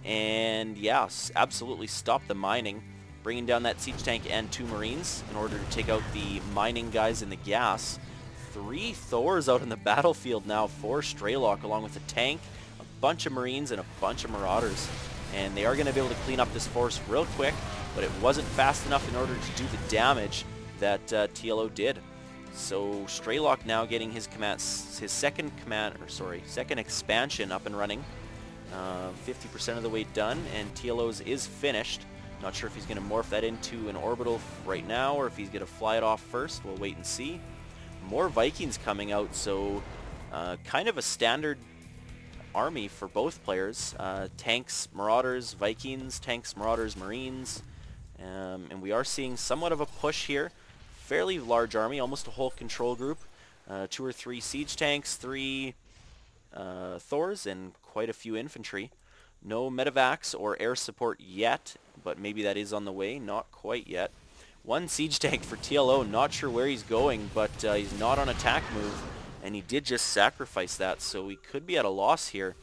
and yeah, absolutely stop the mining, bringing down that siege tank and 2 marines in order to take out the mining guys in the gas. 3 Thors out in the battlefield now for Strelok, along with a tank, a bunch of marines, and a bunch of marauders. And they are going to be able to clean up this force real quick, but it wasn't fast enough in order to do the damage that TLO did. So Strelok now getting his second expansion up and running. 50% of the way done, and TLO's is finished. Not sure if he's going to morph that into an orbital right now, or if he's going to fly it off first. We'll wait and see. More Vikings coming out, so kind of a standard army for both players. Tanks, Marauders, Vikings, tanks, Marauders, Marines. And we are seeing somewhat of a push here. Fairly large army, almost a whole control group. 2 or 3 siege tanks, 3 Thors, and quite a few infantry. No medevacs or air support yet, but maybe that is on the way. Not quite yet. 1 siege tank for TLO, not sure where he's going, but he's not on attack move, and he did just sacrifice that, so we could be at a loss here.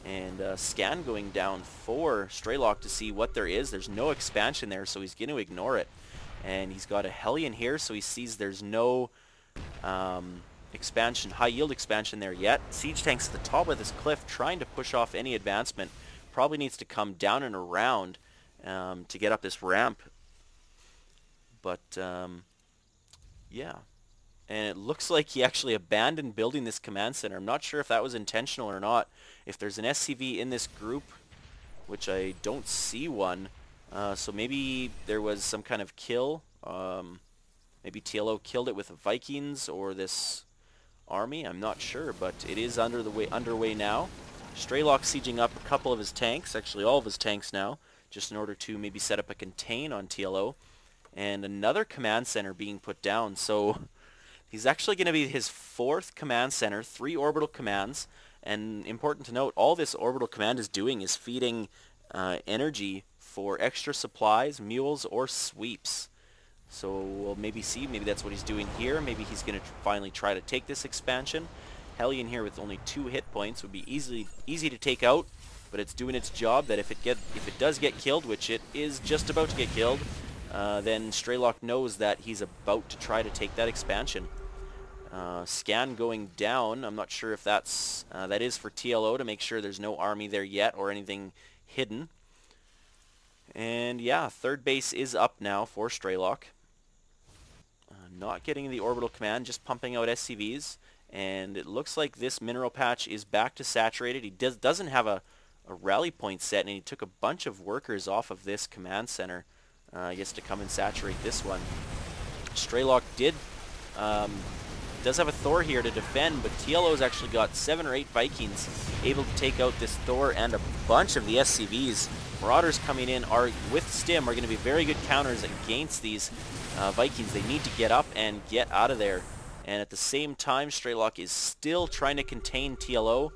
And scan going down for Strelok to see what there is. There's no expansion there, so he's going to ignore it. And he's got a Hellion here, so he sees there's no expansion, high yield expansion there yet. Siege tanks at the top of this cliff trying to push off any advancement. Probably needs to come down and around to get up this ramp. But yeah, and it looks like he actually abandoned building this command center. I'm not sure if that was intentional or not. If there's an SCV in this group, which I don't see one, so maybe there was some kind of kill. Maybe TLO killed it with the Vikings or this army. I'm not sure, but it is underway now. Strelok sieging up a couple of his tanks, actually all of his tanks now, just in order to maybe set up a contain on TLO. And another command center being put down. So he's actually going to be his 4th command center, 3 orbital commands. And important to note, all this orbital command is doing is feeding energy for extra supplies, mules, or sweeps. So we'll maybe see, maybe that's what he's doing here. Maybe he's going to finally try to take this expansion. Hellion here with only 2 hit points would be easy to take out, but it's doing its job. That if it does get killed, which it is just about to get killed, then Strelok knows that he's about to try to take that expansion. Scan going down. I'm not sure if that is for TLO to make sure there's no army there yet or anything hidden. And yeah, 3rd base is up now for Strelok. Not getting the orbital command, just pumping out SCVs. And it looks like this mineral patch is back to saturated. He doesn't have a rally point set, and he took a bunch of workers off of this command center, I guess, to come and saturate this one. Strelok does have a Thor here to defend, but TLO's actually got 7 or 8 Vikings able to take out this Thor and a bunch of the SCVs. Marauders coming in with Stim are going to be very good counters against these Vikings. They need to get up and get out of there. And at the same time, Strelok is still trying to contain TLO.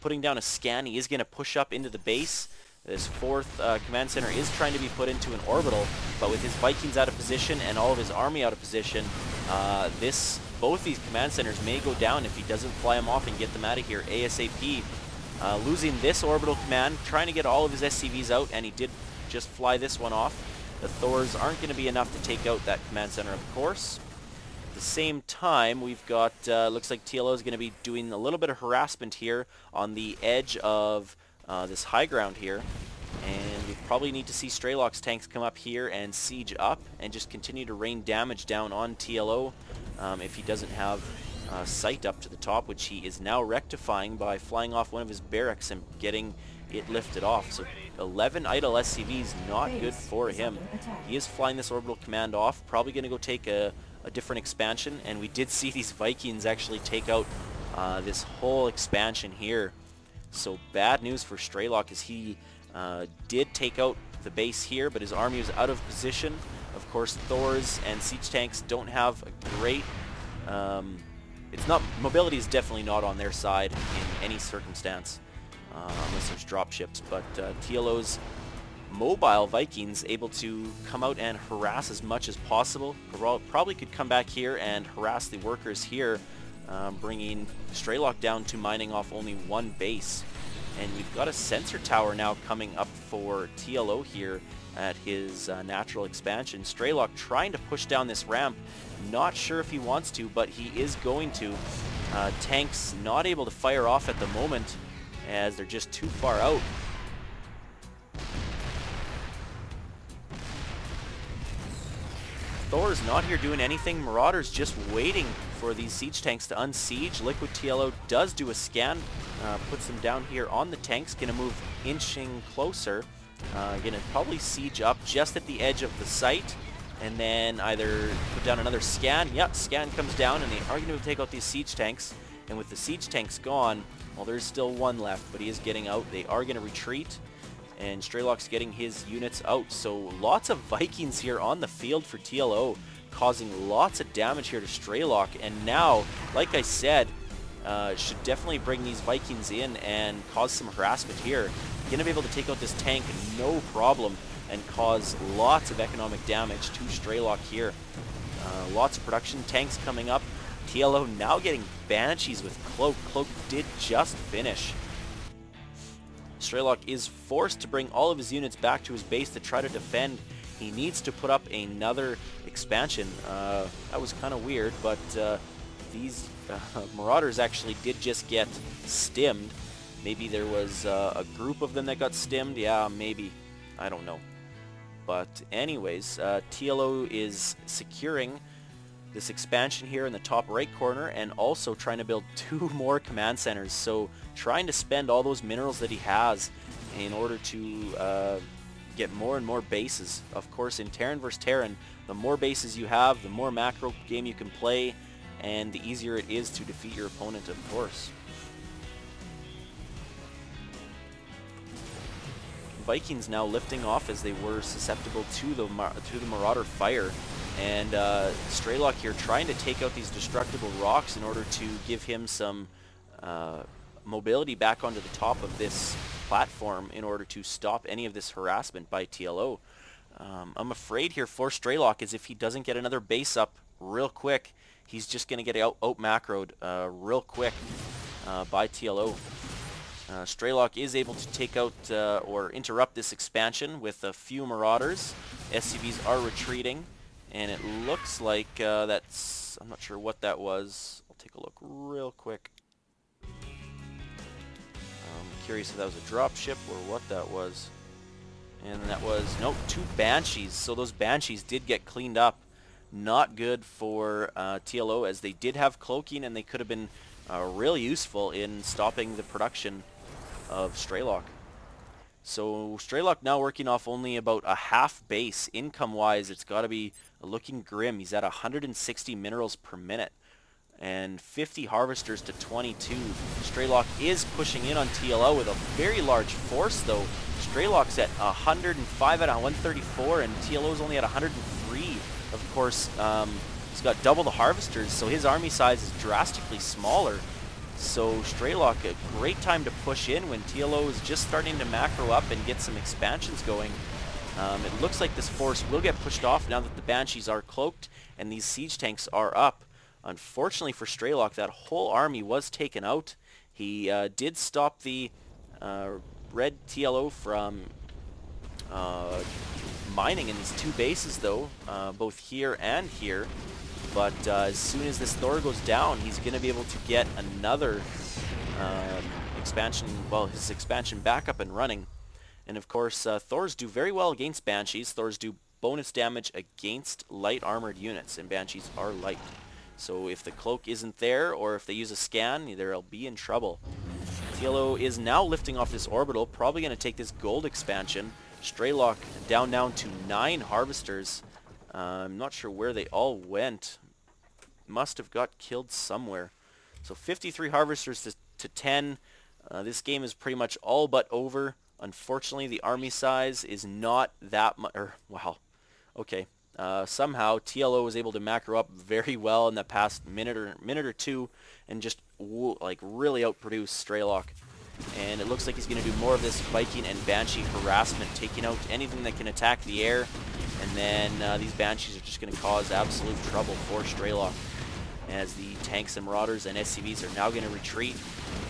Putting down a scan, he is going to push up into the base. This 4th command center is trying to be put into an orbital, but with his Vikings out of position and all of his army out of position, both these command centers may go down if he doesn't fly them off and get them out of here ASAP. Losing this orbital command, trying to get all of his SCVs out, and he did just fly this one off. The Thors aren't going to be enough to take out that command center, of course. At the same time, we've got, looks like TLO is going to be doing a little bit of harassment here on the edge of this high ground here. And we probably need to see Strelok's tanks come up here and siege up and just continue to rain damage down on TLO if he doesn't have sight up to the top, which he is now rectifying by flying off one of his barracks and getting it lifted off. So 11 idle SCVs, not good for him. He is flying this orbital command off, probably going to go take a different expansion, and we did see these Vikings actually take out this whole expansion here. So bad news for Strelok as he did take out the base here, but his army was out of position. Of course, Thors and siege tanks don't have a great... mobility is definitely not on their side in any circumstance, unless there's dropships, but TLO's mobile Vikings able to come out and harass as much as possible. Probably could come back here and harass the workers here, bringing Strelok down to mining off only 1 base. And we've got a sensor tower now coming up for TLO here at his natural expansion. Strelok trying to push down this ramp. Not sure if he wants to, but he is going to. Tanks not able to fire off at the moment as they're just too far out. Thor's not here doing anything. Marauder's just waiting for these siege tanks to unsiege. Liquid TLO does do a scan, puts them down here on the tanks. Gonna move inching closer. Gonna probably siege up just at the edge of the site, and then either put down another scan. Yep, scan comes down, and they are going to take out these siege tanks. And with the siege tanks gone, well, there's still one left, but he is getting out. They are going to retreat, and Strelok's getting his units out. So lots of Vikings here on the field for TLO, causing lots of damage here to Strelok. And now, like I said, should definitely bring these Vikings in and cause some harassment here. Going to be able to take out this tank no problem and cause lots of economic damage to Strelok here. Lots of production tanks coming up. TLO now getting Banshees with Cloak. Cloak did just finish. Strelok is forced to bring all of his units back to his base to try to defend. He needs to put up another expansion. That was kind of weird, but these Marauders actually did just get stimmed. Maybe there was a group of them that got stimmed. Yeah, maybe. I don't know. But anyways, TLO is securing this expansion here in the top right corner and also trying to build 2 more command centers. So trying to spend all those minerals that he has in order to get more and more bases. Of course, in Terran vs. Terran, the more bases you have, the more macro game you can play, and the easier it is to defeat your opponent, of course. Vikings now lifting off as they were susceptible to the Marauder fire, and Strelok here trying to take out these destructible rocks in order to give him some mobility back onto the top of this platform in order to stop any of this harassment by TLO. I'm afraid here for Strelok is if he doesn't get another base up real quick, he's just going to get out macroed real quick by TLO. Strelok is able to take out or interrupt this expansion with a few Marauders. SCVs are retreating, and it looks like that's... I'm not sure what that was. I'll take a look real quick. I'm curious if that was a dropship or what that was. And that was, nope, 2 Banshees. So those Banshees did get cleaned up. Not good for TLO, as they did have cloaking and they could have been really useful in stopping the production of Strelok. So Strelok now working off only about a half base. Income-wise, it's got to be looking grim. He's at 160 minerals per minute and 50 harvesters to 22. Strelok is pushing in on TLO with a very large force, though. Strelok's at 105 at 134, and TLO's only at 103. Of course, he's got double the harvesters, so his army size is drastically smaller. So Strelok, a great time to push in when TLO is just starting to macro up and get some expansions going. It looks like this force will get pushed off now that the Banshees are cloaked and these siege tanks are up. Unfortunately for Strelok, that whole army was taken out. He did stop the red TLO from mining in these 2 bases, though, both here and here. But as soon as this Thor goes down, he's going to be able to get another expansion, well, his expansion back up and running. And of course, Thors do very well against Banshees. Thors do bonus damage against light armored units, and Banshees are light. So if the cloak isn't there, or if they use a scan, they'll be in trouble. TLO is now lifting off this orbital, probably going to take this gold expansion. Strelok down to 9 harvesters. I'm not sure where they all went. Must have got killed somewhere. So 53 harvesters to 10. This game is pretty much all but over. Unfortunately, the army size is not that much. Wow. Okay. Somehow TLO was able to macro up very well in the past minute or 2 and just like really outproduce Strelok. And it looks like he's going to do more of this Viking and Banshee harassment, taking out anything that can attack the air. And then these Banshees are just going to cause absolute trouble for Strelok. as the tanks and marauders and SCVs are now going to retreat.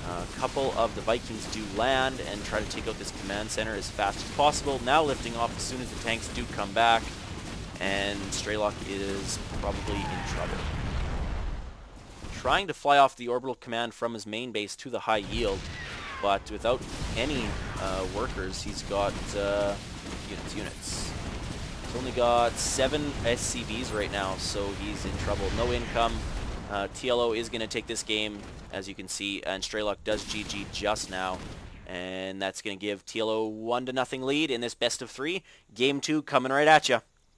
A couple of the Vikings do land and try to take out this command center as fast as possible. Now lifting off as soon as the tanks do come back, and Strelok is probably in trouble. Trying to fly off the orbital command from his main base to the high yield, but without any workers, he's got units. He's only got 7 SCVs right now, so he's in trouble. No income. TLO is going to take this game, as you can see, and Strelok does GG just now. And that's going to give TLO 1-0 lead in this best of 3. Game 2 coming right at you.